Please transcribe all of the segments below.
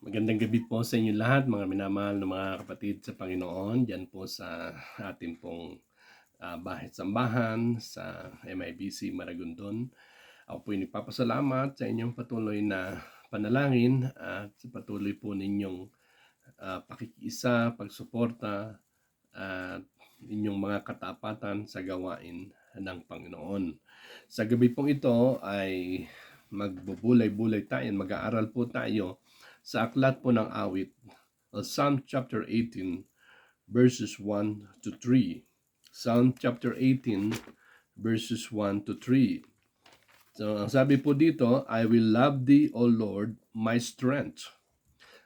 Magandang gabi po sa inyo lahat, mga minamahal na mga kapatid sa Panginoon, diyan po sa ating pong bahit-sambahan sa MIBC Maragondon. Ako po nagpapasalamat sa inyong patuloy na panalangin at sa patuloy po ninyong pakikiisa, pagsuporta at inyong mga katapatan sa gawain ng Panginoon. Sa gabi pong ito ay magbubulay-bulay tayo, mag-aaral po tayo sa aklat po ng awit, Psalm chapter 18 verses 1 to 3. Psalm chapter 18 verses 1 to 3. So, ang sabi po dito, I will love thee, O Lord, my strength.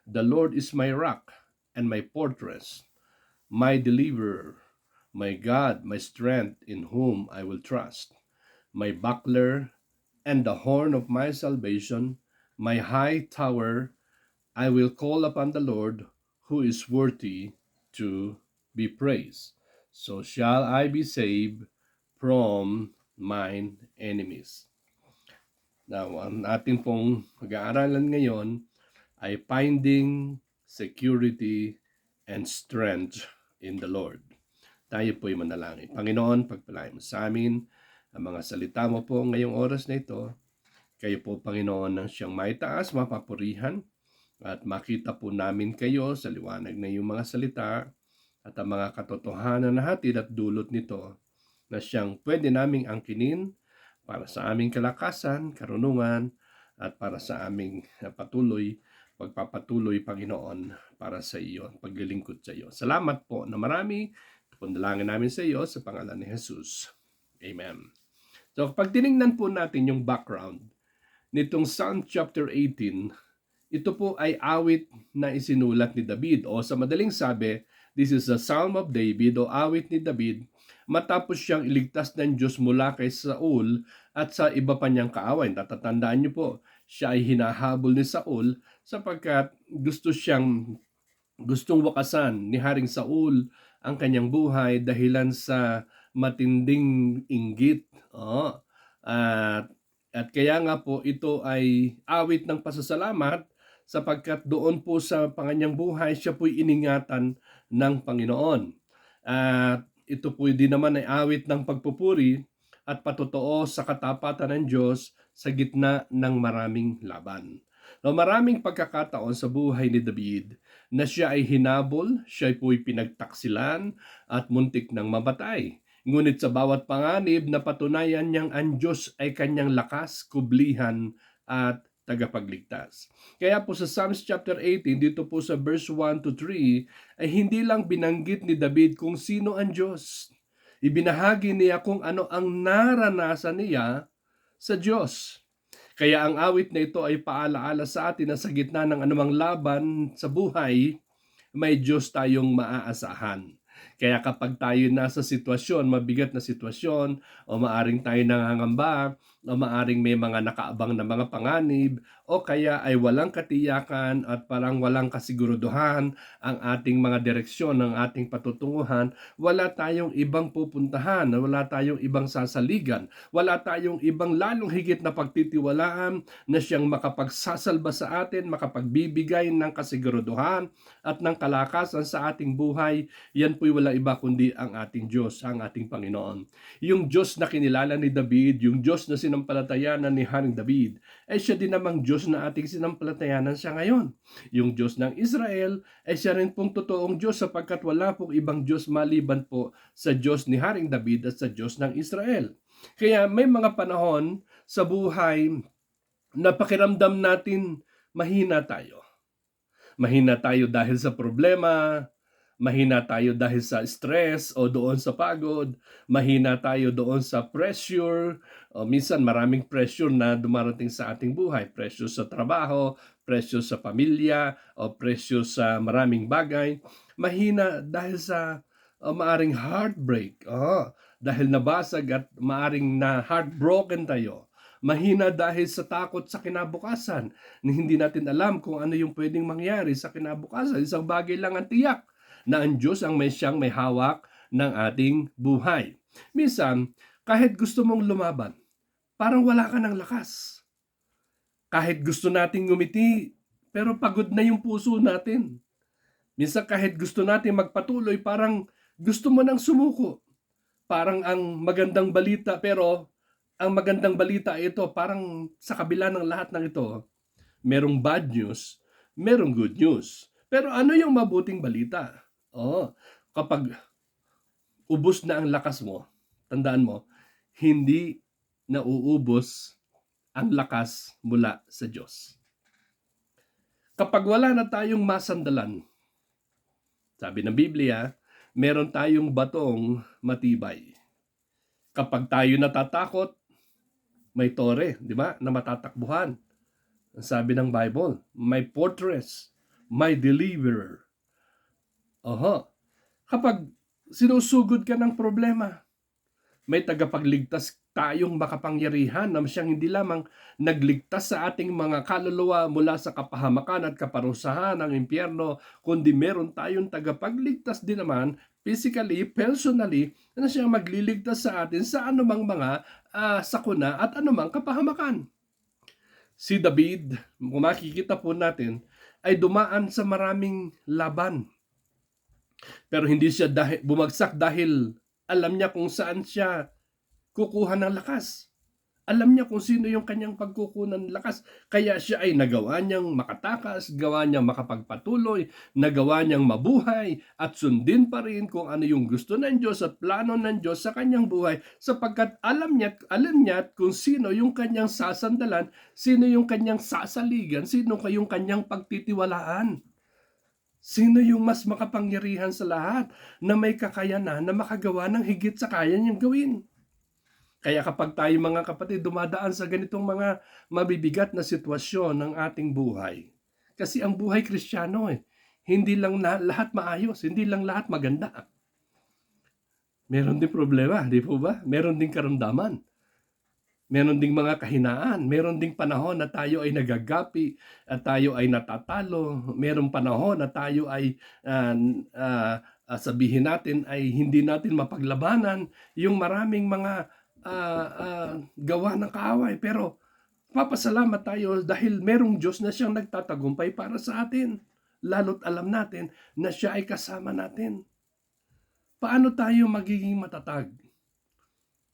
The Lord is my rock and my fortress, my deliverer, my God, my strength, in whom I will trust, my buckler and the horn of my salvation, my high tower. I will call upon the Lord, who is worthy to be praised. So shall I be saved from mine enemies. Now, ang ating pong pag-aaralan ngayon ay finding security and strength in the Lord. Tayo po'y manalangin. Panginoon, pagpalain mo sa amin ang mga salita mo po ngayong oras na ito. Kayo po, Panginoon, ang siyang maitaas, mapapurihan, at makita po namin kayo sa liwanag na iyong mga salita at ang mga katotohanan na hatid at dulot nito na siyang pwede naming angkinin para sa aming kalakasan, karunungan, at para sa aming pagpapatuloy, Panginoon, para sa iyo, paglilingkod sa iyo. Salamat po na marami. Pundalangin namin sa iyo sa pangalan ni Jesus. Amen. So, pag tinignan po natin yung background nitong Psalm chapter 18, ito po ay awit na isinulat ni David, o sa madaling sabi, this is a Psalm of David o awit ni David matapos siyang iligtas ng Diyos mula kay Saul at sa iba pa niyang kaaway. Tatatandaan niyo po, siya ay hinahabol ni Saul sapagkat gustong wakasan ni Haring Saul ang kanyang buhay dahilan sa matinding inggit. At kaya nga po ito ay awit ng pasasalamat sapagkat doon po sa kanyang buhay siya po'y iningatan ng Panginoon. At ito po din naman ay awit ng pagpupuri at patotoo sa katapatan ng Diyos sa gitna ng maraming laban. No, maraming pagkakataon sa buhay ni David na siya ay hinabol, siya po'y pinagtaksilan at muntik ng mamatay. Ngunit sa bawat panganib, napatunayan niyang ang Diyos ay kanyang lakas, kublihan at tagapagligtas. Kaya po sa Psalms chapter 18, dito po sa verse 1 to 3, ay hindi lang binanggit ni David kung sino ang Diyos. Ibinahagi niya kung ano ang naranasan niya sa Diyos. Kaya ang awit na ito ay paalaala sa atin na sa gitna ng anumang laban sa buhay, may Diyos tayong maaasahan. Kaya kapag tayo nasa sitwasyon, mabigat na sitwasyon, o maaring tayo nangangamba, o maaring may mga nakaabang na mga panganib, o kaya ay walang katiyakan at parang walang kasiguruduhan ang ating mga direksyon, ng ating patutunguhan, wala tayong ibang pupuntahan, wala tayong ibang sasaligan, wala tayong ibang lalong higit na pagtitiwalaan na siyang makapagsasalba sa atin, makapagbibigay ng kasiguruduhan at ng kalakasan sa ating buhay. Yan po'y wala iba kundi ang ating Diyos, ang ating Panginoon. Yung Diyos na kinilala ni David, yung Diyos na sinampalatayanan ni Haring David, ay siya din namang Diyos na ating sinampalatayanan siya ngayon. Yung Diyos ng Israel ay siya rin pong totoong Diyos sapagkat wala pong ibang Diyos maliban po sa Diyos ni Haring David at sa Diyos ng Israel. Kaya may mga panahon sa buhay na pakiramdam natin mahina tayo. Mahina tayo dahil sa problema, mahina tayo dahil sa stress o doon sa pagod, mahina tayo doon sa pressure, o minsan maraming pressure na dumarating sa ating buhay, pressure sa trabaho, pressure sa pamilya, o pressure sa maraming bagay. Mahina dahil sa maaring heartbreak, dahil nabasag at maaring na heartbroken tayo. Mahina dahil sa takot sa kinabukasan, na hindi natin alam kung ano yung pwedeng mangyari sa kinabukasan. Isang bagay lang ang tiyak, na ang Diyos ang siyang may hawak ng ating buhay. Minsan, kahit gusto mong lumaban, parang wala ka ng lakas. Kahit gusto nating ngumiti, pero pagod na yung puso natin. Minsan kahit gusto natin magpatuloy, parang gusto mo nang sumuko. Parang ang magandang balita, pero ang magandang balita ay ito, parang sa kabila ng lahat ng ito, merong bad news, merong good news. Pero ano yung mabuting balita? Oh, kapag ubos na ang lakas mo, tandaan mo, hindi nauubos ang lakas mula sa Diyos. Kapag wala na tayong masandalan, sabi ng Biblia, meron tayong batong matibay. Kapag tayo natatakot, may tore, di ba, na matatakbuhan. Sabi ng Bible, my fortress, my deliverer. Oho. Kapag sinusugod ka ng problema, may tagapagligtas tayong makapangyarihan na siyang hindi lamang nagligtas sa ating mga kaluluwa mula sa kapahamakan at kaparusahan ng impyerno, kundi meron tayong tagapagligtas din naman physically, personally, na siyang magliligtas sa atin sa anumang mga sakuna at anumang kapahamakan. Si David, kung makikita po natin, ay dumaan sa maraming laban. Pero hindi siya bumagsak dahil alam niya kung saan siya kukuha ng lakas. Alam niya kung sino yung kanyang pagkukunan ng lakas. Kaya siya ay nagawa niyang makatakas, gawa niyang makapagpatuloy, nagawa niyang mabuhay, at sundin pa rin kung ano yung gusto ng Diyos at plano ng Diyos sa kanyang buhay, sapagkat alam niya kung sino yung kanyang sasandalan, sino yung kanyang sasaligan, sino yung kanyang pagtitiwalaan. Sino yung mas makapangyarihan sa lahat na may kakayanan na makagawa ng higit sa kaya niyang gawin. Kaya kapag tayo mga kapatid dumadaan sa ganitong mga mabibigat na sitwasyon ng ating buhay, kasi ang buhay Kristiyano hindi lang lahat maayos, hindi lang lahat maganda. Meron din problema, di po ba? Meron din karamdaman. Meron ding mga kahinaan, meron ding panahon na tayo ay nagagapi at tayo ay natatalo, meron panahon na tayo ay sabihin natin ay hindi natin mapaglabanan yung maraming mga gawa ng kaaway. Pero papasalamat tayo dahil merong Diyos na siyang nagtatagumpay para sa atin. Lalo't alam natin na siya ay kasama natin. Paano tayo magiging matatag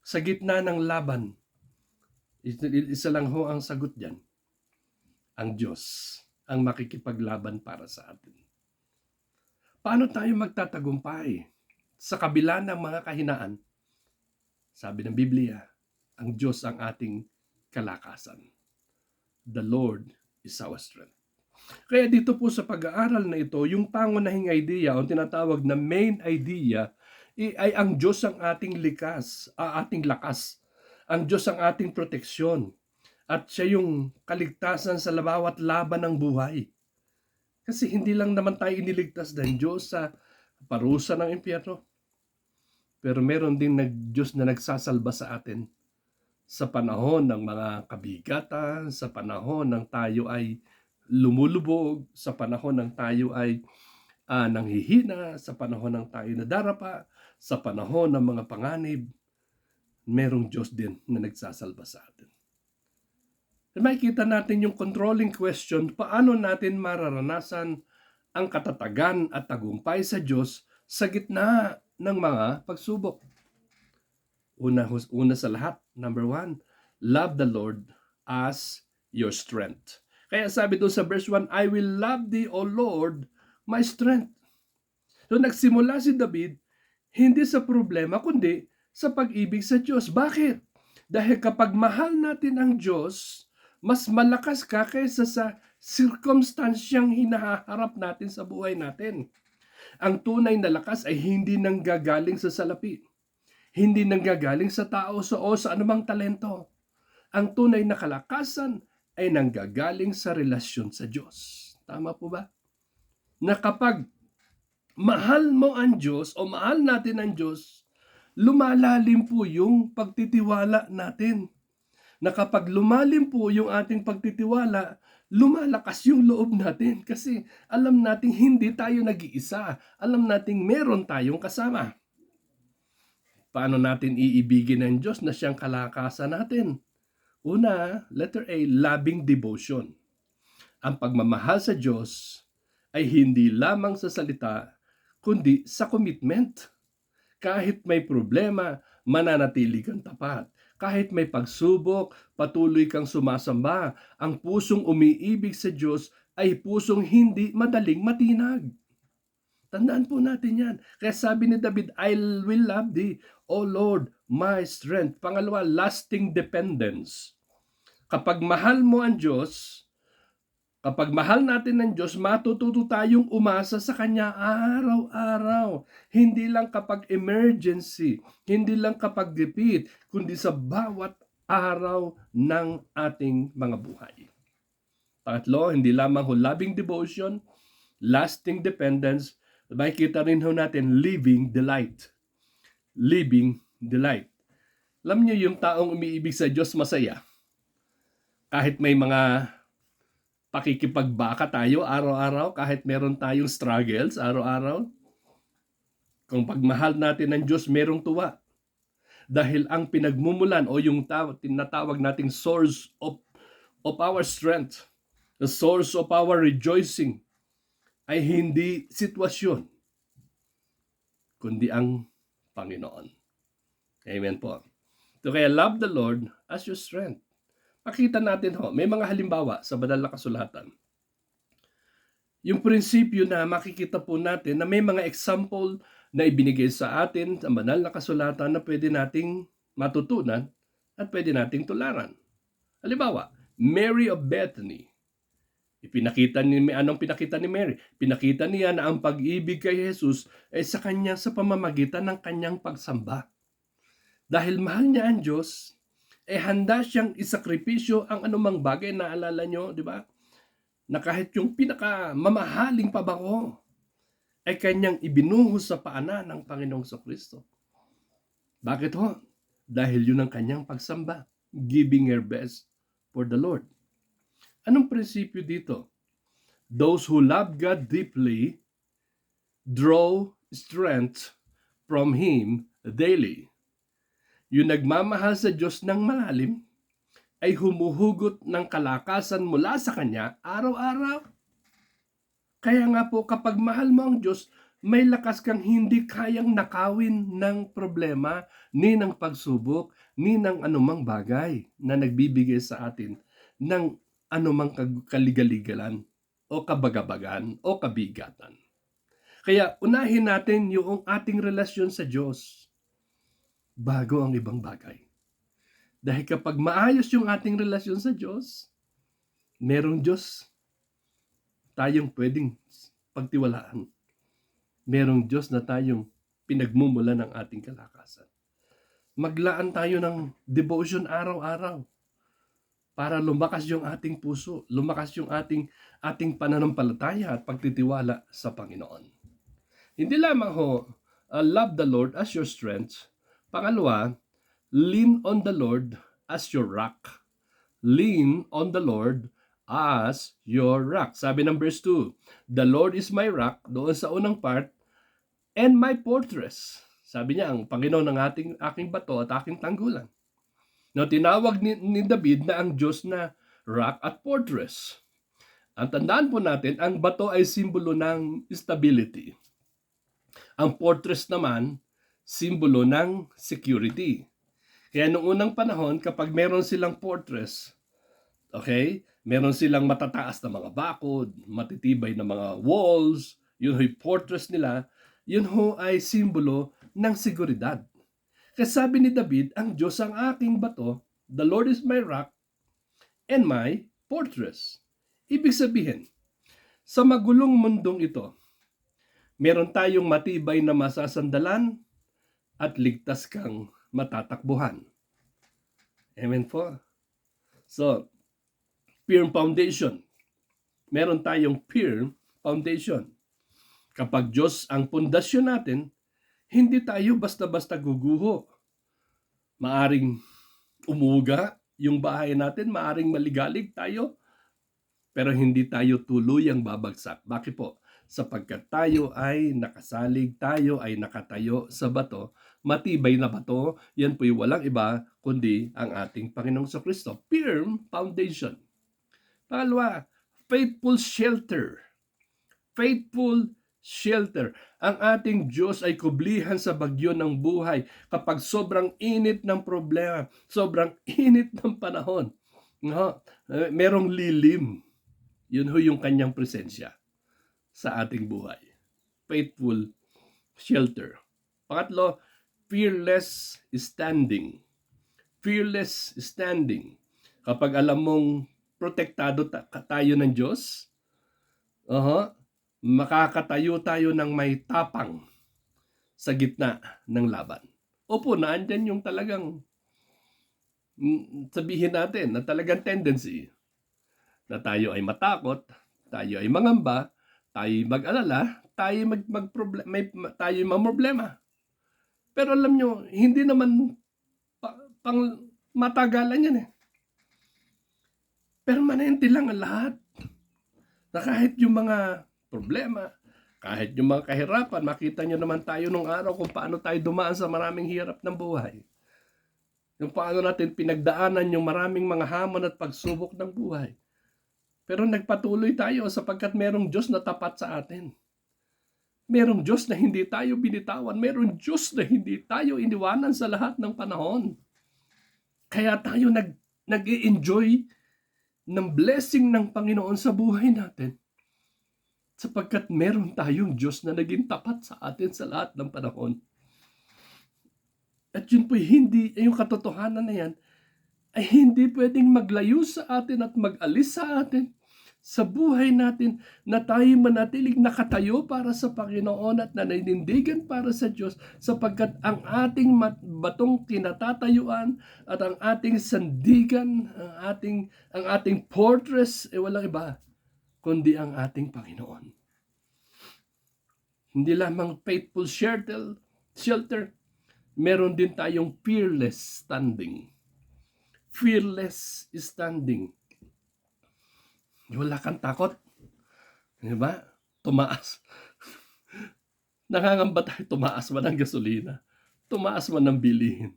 sa gitna ng laban? Isa lang ho ang sagot dyan. Ang Diyos ang makikipaglaban para sa atin. Paano tayo magtatagumpay sa kabila ng mga kahinaan? Sabi ng Biblia, ang Diyos ang ating kalakasan. The Lord is our strength. Kaya dito po sa pag-aaral na ito, yung pangunahing idea o tinatawag na main idea ay ang Diyos ang ating ating lakas. Ang Diyos ang ating proteksyon. At siya yung kaligtasan sa bawat laban ng buhay. Kasi hindi lang naman tayo iniligtas ng Diyos sa parusa ng impyerno. Pero meron din Diyos na nagsasalba sa atin sa panahon ng mga kabigatan, sa panahon ng tayo ay lumulubog, sa panahon ng tayo ay nanghihina, sa panahon ng tayo nadarapa, sa panahon ng mga panganib, merong Diyos din na nagsasalba sa atin. Makikita natin yung controlling question, paano natin mararanasan ang katatagan at tagumpay sa Diyos sa gitna ng mga pagsubok. Una sa lahat, number 1, love the Lord as your strength. Kaya sabi doon sa verse 1, I will love thee, O Lord, my strength. So nagsimula si David, hindi sa problema, kundi sa pag-ibig sa Diyos. Bakit? Dahil kapag mahal natin ang Diyos, mas malakas ka kaysa sa circumstansyang hinaharap natin sa buhay natin. Ang tunay na lakas ay hindi nanggagaling sa salapi. Hindi nanggagaling sa tao o sa anumang talento. Ang tunay na kalakasan ay nanggagaling sa relasyon sa Diyos. Tama po ba? Na kapag mahal mo ang Diyos o mahal natin ang Diyos, lumalalim po yung pagtitiwala natin. Na kapag lumalim po yung ating pagtitiwala, lumalakas yung loob natin kasi alam nating hindi tayo nag-iisa. Alam nating meron tayong kasama. Paano natin iibigin ang Diyos na siyang kalakasan natin? Una, letter A, loving devotion. Ang pagmamahal sa Diyos ay hindi lamang sa salita, kundi sa commitment. Kahit may problema, mananatili kang tapat. Kahit may pagsubok, patuloy kang sumasamba. Ang pusong umiibig sa Diyos ay pusong hindi madaling matinag. Tandaan po natin yan. Kaya sabi ni David, I will love thee, O Lord, my strength. Pangalawa, lasting dependence. Kapag mahal mo ang Diyos, kapag mahal natin ng Diyos, matututo tayong umasa sa Kanya araw-araw. Hindi lang kapag emergency, hindi lang kapag gipit, kundi sa bawat araw ng ating mga buhay. Pangatlo, hindi lamang loving devotion, lasting dependence, makikita rin ho natin living delight. Living delight. Alam niyo yung taong umiibig sa Diyos masaya. Kahit may mga pakikipagbaka tayo araw-araw, kahit meron tayong struggles araw-araw, kung pagmahal natin ng Diyos, merong tuwa. Dahil ang pinagmumulan o yung tinatawag nating source of our strength, the source of our rejoicing, ay hindi sitwasyon, kundi ang Panginoon. Amen po. So kaya love the Lord as your strength. Makita natin may mga halimbawa sa banal na kasulatan. Yung prinsipyo na makikita po natin na may mga example na ibinigay sa atin sa banal na kasulatan na pwede nating matutunan at pwede nating tularan. Halimbawa, Mary of Bethany. Anong pinakita ni Mary? Pinakita niya na ang pag-ibig kay Jesus ay sa kanya sa pamamagitan ng kanyang pagsamba. Dahil mahal niya ang Diyos, handa siyang isakripisyo ang anumang bagay. Naalala nyo, di ba? Na kahit yung pinakamamahaling pabango ay kanyang ibinuhos sa paanan ng Panginoong Kristo. Bakit ho? Dahil yun ang kanyang pagsamba, giving her best for the Lord. Anong prinsipyo dito? Those who love God deeply draw strength from Him daily. Yung nagmamahal sa Diyos ng malalim ay humuhugot ng kalakasan mula sa Kanya araw-araw. Kaya nga po kapag mahal mo ang Diyos, may lakas kang hindi kayang nakawin ng problema, ni ng pagsubok, ni ng anumang bagay na nagbibigay sa atin ng anumang kaligaligalan o kabagabagan o kabigatan. Kaya unahin natin yung ating relasyon sa Diyos bago ang ibang bagay. Dahil kapag maayos yung ating relasyon sa Diyos, merong Diyos tayong pwedeng pagtiwalaan. Merong Diyos na tayong pinagmumula ng ating kalakasan. Maglaan tayo ng devotion araw-araw para lumakas yung ating puso, lumakas yung ating pananampalataya at pagtitiwala sa Panginoon. Hindi lamang love the Lord as your strength. Pangalawa, lean on the Lord as your rock. Lean on the Lord as your rock. Sabi ng verse 2, the Lord is my rock, doon sa unang part, and my fortress. Sabi niya, ang Panginoon ng aking bato at aking tanggulan. No, tinawag ni David na ang Diyos na rock at fortress. Ang tandaan po natin, ang bato ay simbolo ng stability. Ang fortress naman, simbolo ng security. Kaya noong unang panahon, kapag meron silang fortress, okay, meron silang matataas na mga bakod, matitibay na mga walls, yun ho'y fortress nila, yun ho ay simbolo ng seguridad. Kasi sabi ni David, ang Diyos ang aking bato, the Lord is my rock and my fortress. Ibig sabihin, sa magulong mundong ito, meron tayong matibay na masasandalan at ligtas kang matatakbuhan. Amen po. So, firm foundation. Meron tayong firm foundation. Kapag Diyos ang pundasyon natin, hindi tayo basta-basta guguho. Maaring umuga yung bahay natin, maaring maligalig tayo, pero hindi tayo tuluyang babagsak. Bakit po? Sapagkat tayo ay nakasalig, tayo ay nakatayo sa bato, matibay na bato, yan po'y walang iba kundi ang ating Panginoong Kristo. Firm foundation. Pangalawa, faithful shelter. Faithful shelter. Ang ating Diyos ay kublihan sa bagyo ng buhay kapag sobrang init ng problema, sobrang init ng panahon. No? Merong lilim. Yun ho yung kanyang presensya sa ating buhay. Faithful shelter. Pangatlo, fearless standing. Fearless standing. Kapag alam mong protektado tayo ng Diyos, makakatayo tayo ng may tapang sa gitna ng laban. Opo, naandyan yung talagang sabihin natin na talagang tendency na tayo ay matakot, tayo ay mangamba, tayo ay mag-alala, tayo tayo mamroblema. Pero alam nyo, hindi naman pang matagalan yan eh. Permanente lang ang lahat. Na kahit yung mga problema, kahit yung mga kahirapan, makita nyo naman tayo nung araw kung paano tayo dumaan sa maraming hirap ng buhay. Yung paano natin pinagdaanan yung maraming mga hamon at pagsubok ng buhay. Pero nagpatuloy tayo sapagkat merong Diyos na tapat sa atin. Merong Diyos na hindi tayo binitawan. Merong Diyos na hindi tayo iniwanan sa lahat ng panahon. Kaya tayo nag-i-enjoy ng blessing ng Panginoon sa buhay natin. Sapagkat meron tayong Diyos na naging tapat sa atin sa lahat ng panahon. At yun po yung katotohanan na yan, ay hindi pwedeng maglayo sa atin at mag-alis sa atin sa buhay natin na tayo manatiling nakatayo para sa Panginoon at naninindigan para sa Diyos sapagkat ang ating batong kinatatayuan at ang ating sandigan, ang ating fortress, walang iba kundi ang ating Panginoon. Hindi lamang faithful shelter, meron din tayong fearless standing. Fearless standing. Wala kang takot. Diba? Tumaas. Nakangamba tayo, tumaas man ang gasolina. Tumaas man ang bilihin.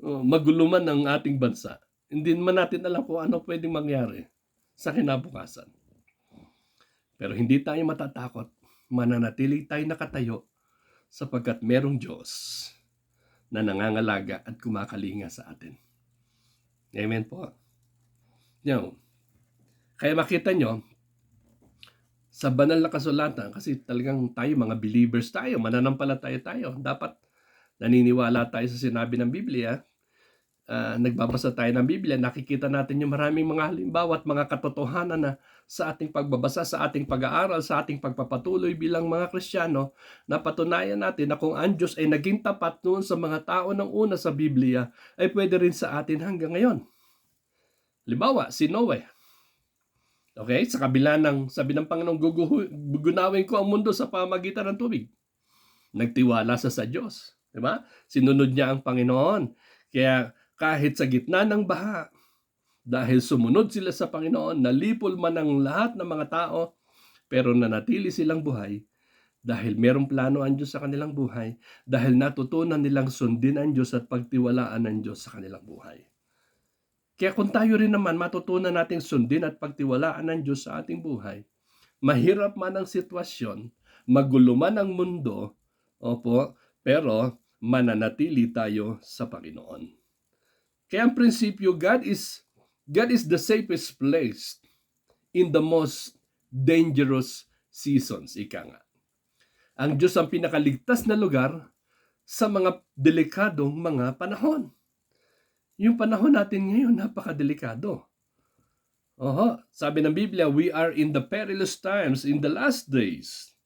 Magulo man ang ating bansa. Hindi man natin alam kung ano pwedeng mangyari sa kinabukasan. Pero hindi tayo matatakot. Mananatili tayo nakatayo sapagkat merong Diyos na nangangalaga at kumakalinga sa atin. Amen po. Kaya makita nyo, sa banal na kasulatan, kasi talagang tayo, mga believers tayo, mananampalataya tayo, dapat naniniwala tayo sa sinabi ng Biblia. Nagbabasa tayo ng Biblia, nakikita natin yung maraming mga halimbawa at mga katotohanan na sa ating pagbabasa, sa ating pag-aaral, sa ating pagpapatuloy bilang mga Kristiyano, napatunayan natin na kung ang Diyos ay naging tapat noon sa mga tao ng una sa Biblia, ay pwede rin sa atin hanggang ngayon. Halimbawa, si Noe. Okay? Sa kabila ng, sabi ng Panginoon, gugunawin ko ang mundo sa pamagitan ng tubig. Nagtiwala sa Diyos. Diba? Sinunod niya ang Panginoon. Kaya kahit sa gitna ng baha, dahil sumunod sila sa Panginoon, nalipol man ang lahat ng mga tao, pero nanatili silang buhay dahil merong plano ang Diyos sa kanilang buhay, dahil natutunan nilang sundin ang Diyos at pagtiwalaan ng Diyos sa kanilang buhay. Kaya kung tayo rin naman matutunan nating sundin at pagtiwalaan ng Diyos sa ating buhay, mahirap man ang sitwasyon, magulo man ang mundo, pero mananatili tayo sa Panginoon. Kaya ang prinsipyo, God is the safest place in the most dangerous seasons, ika nga. Ang Diyos ang pinakaligtas na lugar sa mga delikadong mga panahon. Yung panahon natin ngayon, napakadelikado. Sabi ng Biblia, we are in the perilous times in the last days.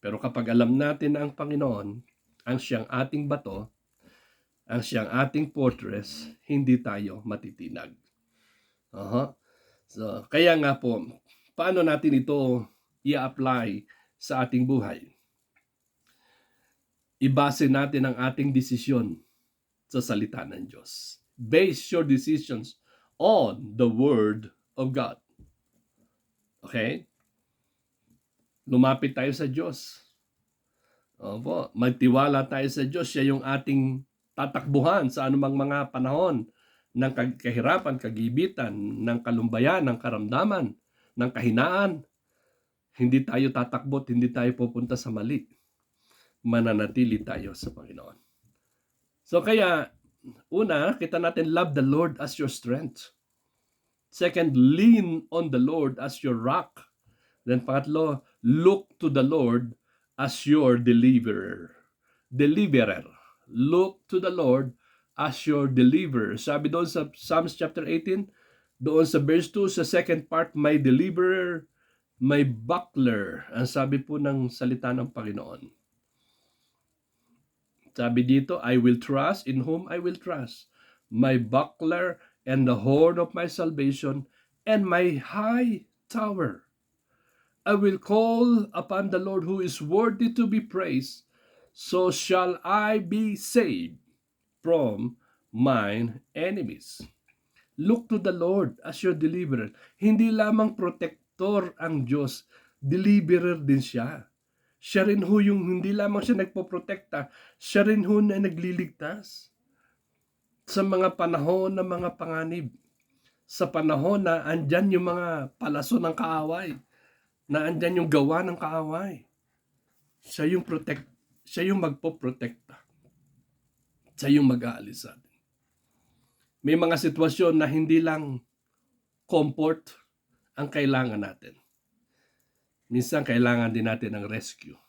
Pero kapag alam natin na ang Panginoon, ang siyang ating bato, ang siyang ating fortress, hindi tayo matitinag. So, kaya nga po, paano natin ito i-apply sa ating buhay? Ibase natin ang ating desisyon sa salita ng Diyos. Base your decisions on the Word of God. Okay? Lumapit tayo sa Diyos. Magtiwala tayo sa Diyos. Siya yung ating tatakbuhan sa anumang mga panahon ng kahirapan, kagibitan, ng kalumbayan, ng karamdaman. ng kahinaan, hindi tayo tatakbo at hindi tayo pupunta sa mali. Mananatili tayo sa Panginoon. So kaya, una, kita natin, love the Lord as your strength. Second, lean on the Lord as your rock. Then pangatlo, look to the Lord as your deliverer. Look to the Lord as your deliverer. Sabi doon sa Psalms chapter 18, doon sa verse 2, sa second part, my deliverer, my buckler. Ang sabi po ng salita ng Panginoon. Sabi dito, I will trust in whom I will trust. My buckler and the horn of my salvation and my high tower. I will call upon the Lord who is worthy to be praised, so shall I be saved from mine enemies. Look to the Lord as your deliverer. Hindi lamang protector ang Diyos, deliverer din siya. Siya rin ho yung hindi lamang siya nagpoprotekta, siya rin ho na nagliligtas sa mga panahon ng mga panganib. Sa panahon na andyan yung mga palaso ng kaaway, na andyan yung gawa ng kaaway. Siya yung magpoprotekta. Siya yung mag-aalis sa atin. May mga sitwasyon na hindi lang comfort ang kailangan natin. Minsan kailangan din natin ng rescue.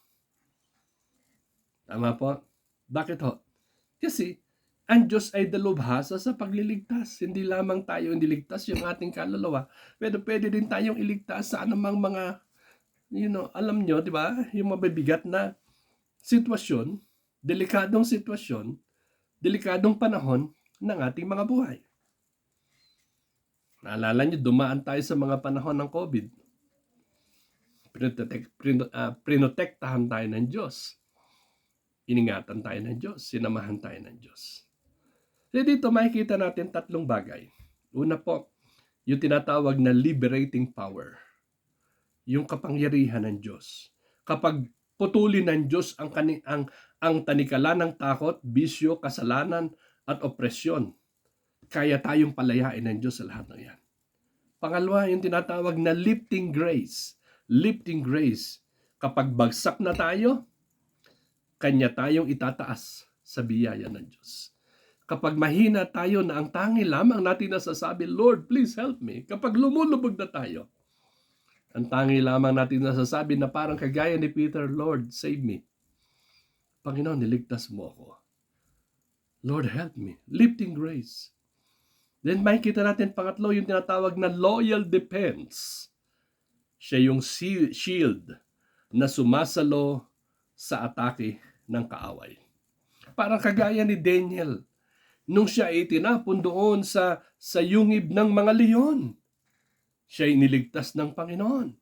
Tama po? Bakit ho? Kasi ang Diyos ay dalubhasa sa pagliligtas. Hindi lamang tayo iniligtas yung ating kaluluwa, pero pwede din tayong iligtas sa anumang mga, alam nyo, di ba? Yung mabibigat na sitwasyon, delikadong panahon ng ating mga buhay. Naalala nyo, dumaan tayo sa mga panahon ng COVID. Prinotektahan tayo ng Diyos. Iningatan tayo ng Diyos. Sinamahan tayo ng Diyos. So dito makikita natin tatlong bagay. Una po, yung tinatawag na liberating power. Yung kapangyarihan ng Diyos. Kapag putulin ng Diyos ang tanikala ng takot, bisyo, kasalanan, at opresyon, kaya tayong palayain ng Diyos sa lahat ng yan. Pangalawa, yung tinatawag na lifting grace. Lifting grace. Kapag bagsak na tayo, Kanya tayong itataas sa biyaya ng Diyos. Kapag mahina tayo na ang tangi lamang natin nasasabi, Lord, please help me. Kapag lumulubog na tayo, ang tangi lamang natin nasasabi na parang kagaya ni Peter, Lord, save me. Panginoon, niligtas mo ako. Lord, help me. Lifting grace. Then makikita natin pangatlo, yung tinatawag na loyal defense. Siya yung shield na sumasalo sa atake ng kaaway. Parang kagaya ni Daniel, nung siya ay tinapon doon sa yungib ng mga leon. Siya ay niligtas ng Panginoon.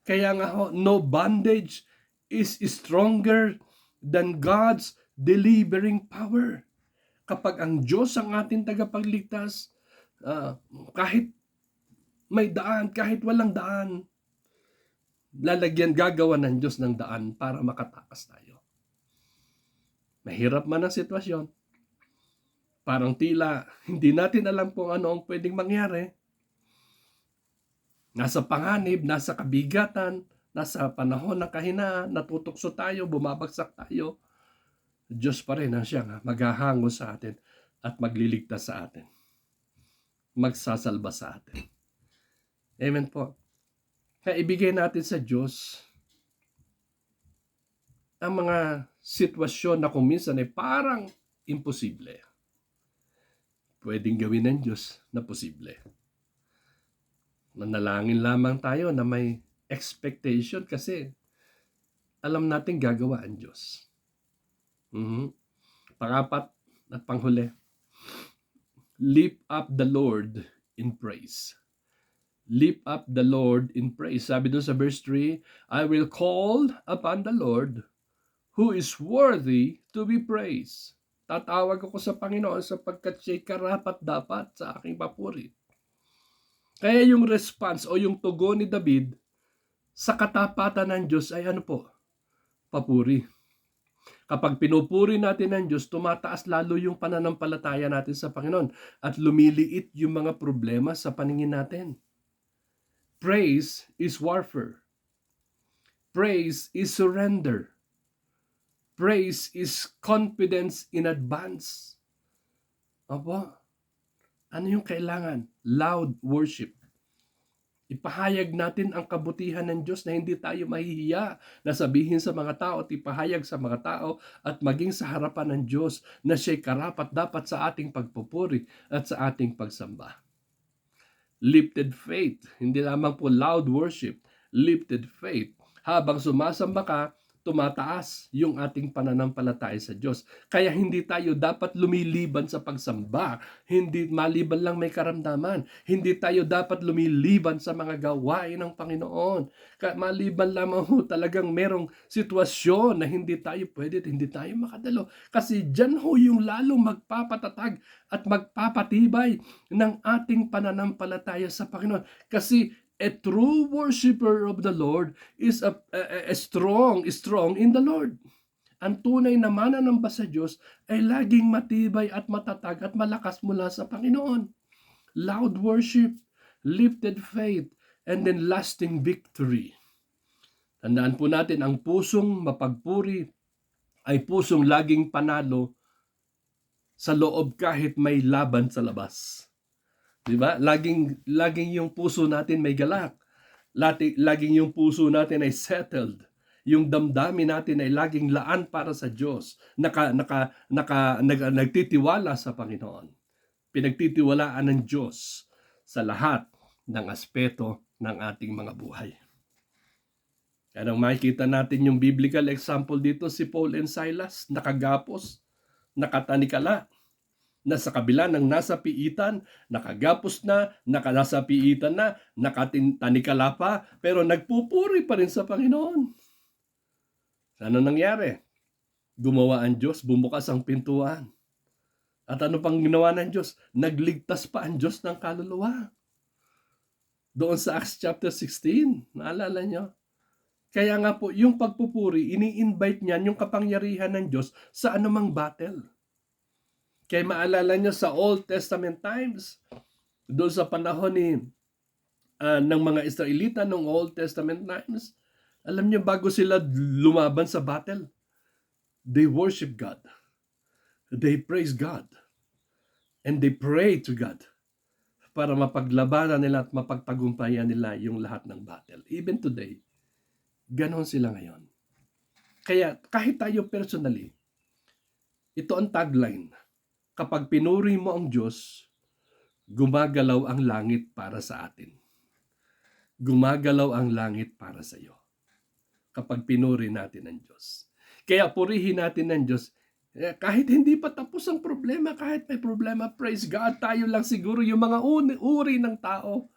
Kaya nga ho, no bondage is stronger than God's delivering power. Kapag ang Diyos ang ating tagapagligtas, kahit may daan, kahit walang daan, gagawa ng Diyos ng daan para makatakas tayo. Mahirap man ang sitwasyon. Parang tila, hindi natin alam kung ano ang pwedeng mangyari. Nasa panganib, nasa kabigatan, nasa panahon ng kahinaan, natutokso tayo, bumabagsak tayo. Diyos pa rin ang siyang maghahango sa atin at magliligtas sa atin. Magsasalba sa atin. Amen po. Kaya ibigay natin sa Diyos ang mga sitwasyon na kung minsan ay parang imposible. Pwedeng gawin ng Diyos na posible. Manalangin lamang tayo na may expectation kasi alam natin gagawa ang Diyos. Pangapat at panghuli, lift up the Lord in praise. Lift up the Lord in praise. Sabi doon sa verse 3, I will call upon the Lord who is worthy to be praised. Tatawag ako sa Panginoon sapagkat siya'y karapat-dapat sa aking papuri. Kaya yung response o yung tugon ni David sa katapatan ng Diyos ay ano po? Papuri. Kapag pinupuri natin ng Diyos, tumataas lalo yung pananampalataya natin sa Panginoon at lumiliit yung mga problema sa paningin natin. Praise is warfare. Praise is surrender. Praise is confidence in advance. Aba, ano yung kailangan? Loud worship. Ipahayag natin ang kabutihan ng Diyos na hindi tayo mahihiya na sabihin sa mga tao at ipahayag sa mga tao at maging sa harapan ng Diyos na siya'y karapat dapat sa ating pagpupuri at sa ating pagsamba. Lifted faith, hindi lamang po loud worship, lifted faith. Habang sumasamba ka, tumataas yung ating pananampalataya sa Diyos. Kaya hindi tayo dapat lumiliban sa pagsamba. Hindi maliban lang may karamdaman. Hindi tayo dapat lumiliban sa mga gawain ng Panginoon. Maliban lamang talagang merong sitwasyon na hindi tayo pwede at hindi tayo makadalo. Kasi dyan yung lalong magpapatatag at magpapatibay ng ating pananampalataya sa Panginoon. Kasi a true worshiper of the Lord is a strong in the Lord. Ang tunay na mananamba sa Diyos ay laging matibay at matatag at malakas mula sa Panginoon. Loud worship, lifted faith, and then lasting victory. Tandaan po natin, ang pusong mapagpuri ay pusong laging panalo sa loob kahit may laban sa labas. Diba? Laging yung puso natin may galak. Laging yung puso natin ay settled. Yung damdamin natin ay laging laan para sa Diyos. Nagtitiwala sa Panginoon. Pinagtitiwalaan ng Diyos sa lahat ng aspeto ng ating mga buhay. Anong makikita natin yung biblical example dito, si Paul and Silas, nakagapos, nakatanikala, nasa kabila ng nasa piitan, nakagapos na, nasa piitan na, nakatanikala pa, pero nagpupuri pa rin sa Panginoon. Ano nangyari? Gumawa ang Diyos, bumukas ang pintuan. At ano pang ginawa ng Diyos? Nagligtas pa ang Diyos ng kaluluwa. Doon sa Acts chapter 16, naalala nyo? Kaya nga po, yung pagpupuri, ini-invite niyan yung kapangyarihan ng Diyos sa anumang battle. Kaya maalala nyo sa Old Testament times, doon sa panahon ng mga Israelita noong Old Testament times, alam nyo, bago sila lumaban sa battle, they worship God. They praise God. And they pray to God para mapaglabanan nila at mapagtagumpayan nila yung lahat ng battle. Even today, ganon sila ngayon. Kaya kahit tayo personally, ito ang tagline. Kapag pinuri mo ang Diyos, gumagalaw ang langit para sa atin. Gumagalaw ang langit para sa iyo. Kapag pinuri natin ang Diyos. Kaya purihin natin ang Diyos. Kahit hindi pa tapos ang problema, kahit may problema, praise God, tayo lang siguro yung mga uri ng tao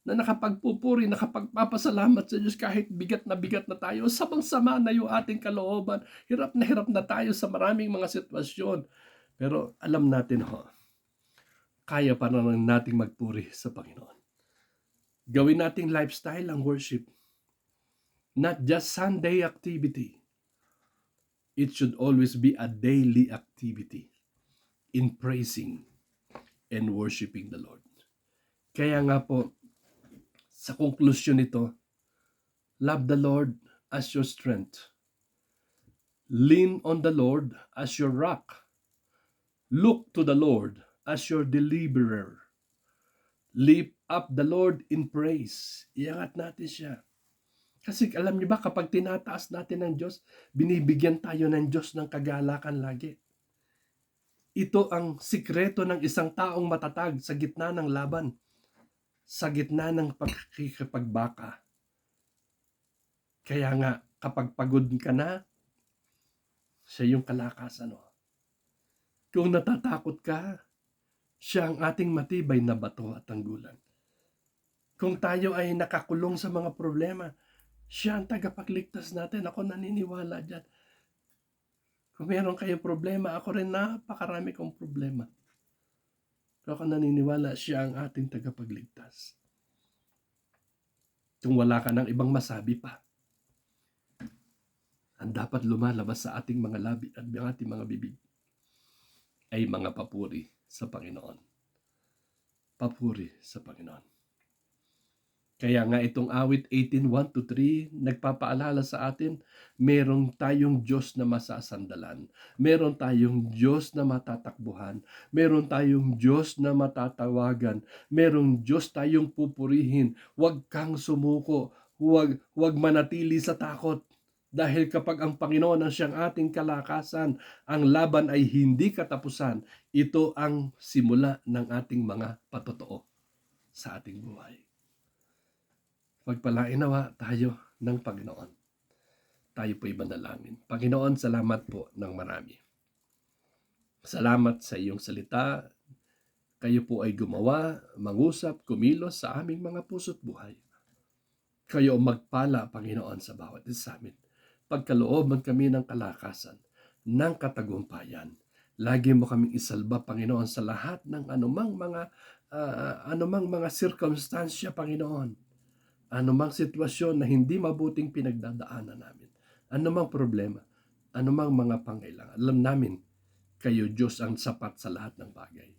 na nakapagpupuri, nakapagpapasalamat sa Diyos kahit bigat na tayo. Samang-sama na yung ating kalooban. Hirap na tayo sa maraming mga sitwasyon. Pero alam natin kaya pa naman nating magpuri sa Panginoon. Gawin nating lifestyle ang worship. Not just Sunday activity. It should always be a daily activity in praising and worshiping the Lord. Kaya nga po, sa konklusyon nito, love the Lord as your strength. Lean on the Lord as your rock. Look to the Lord as your deliverer. Lift up the Lord in praise. Iangat natin siya. Kasi alam niyo ba, kapag tinataas natin ng Diyos, binibigyan tayo ng Diyos ng kagalakan lagi. Ito ang sikreto ng isang taong matatag sa gitna ng laban, sa gitna ng pagkikipagbaka. Kaya nga, kapag pagod ka na, siya yung kalakasan. Kung natatakot ka, siya ang ating matibay na bato at tanggulan. Kung tayo ay nakakulong sa mga problema, siya ang tagapagligtas natin. Ako naniniwala dyan. Kung meron kayong problema, ako rin napakarami kong problema. Pero ako naniniwala siya ang ating tagapagligtas. Kung wala ka ng ibang masabi pa, ang dapat lumalabas sa ating mga labi at ating mga bibig ay mga papuri sa Panginoon. Papuri sa Panginoon. Kaya nga itong awit 18:1-3 nagpapaalala sa atin, meron tayong Diyos na masasandalan, meron tayong Diyos na matatakbuhan, meron tayong Diyos na matatawagan, merong Diyos tayong pupurihin. Huwag kang sumuko, huwag manatili sa takot. Dahil kapag ang Panginoon ang siyang ating kalakasan, ang laban ay hindi katapusan. Ito ang simula ng ating mga patotoo sa ating buhay. Pagpalain nawa tayo ng Panginoon. Tayo po'y manalangin. Panginoon, salamat po ng marami. Salamat sa iyong salita. Kayo po ay gumawa, mangusap, kumilos sa aming mga puso't buhay. Kayo magpala, Panginoon, sa bawat isa sa amin. Pagkalooban kami ng kalakasan, ng katagumpayan. Lagi mo kaming isalba, Panginoon, sa lahat ng anumang mga sirkumstansya, Panginoon. Anumang sitwasyon na hindi mabuting pinagdadaanan namin, anumang problema, anumang mga pangailangan, alam namin, kayo Diyos ang sapat sa lahat ng bagay.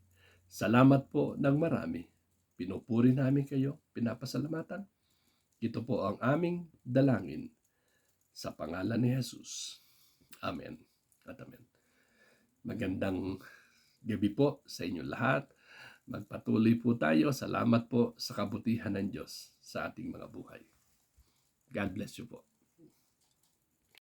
Salamat po ng marami. Pinupuri namin kayo, pinapasalamatan. Ito po ang aming dalangin sa pangalan ni Jesus. Amen at amen. Magandang gabi po sa inyo lahat. Magpatuloy po tayo. Salamat po sa kabutihan ng Diyos sa ating mga buhay. God bless you po.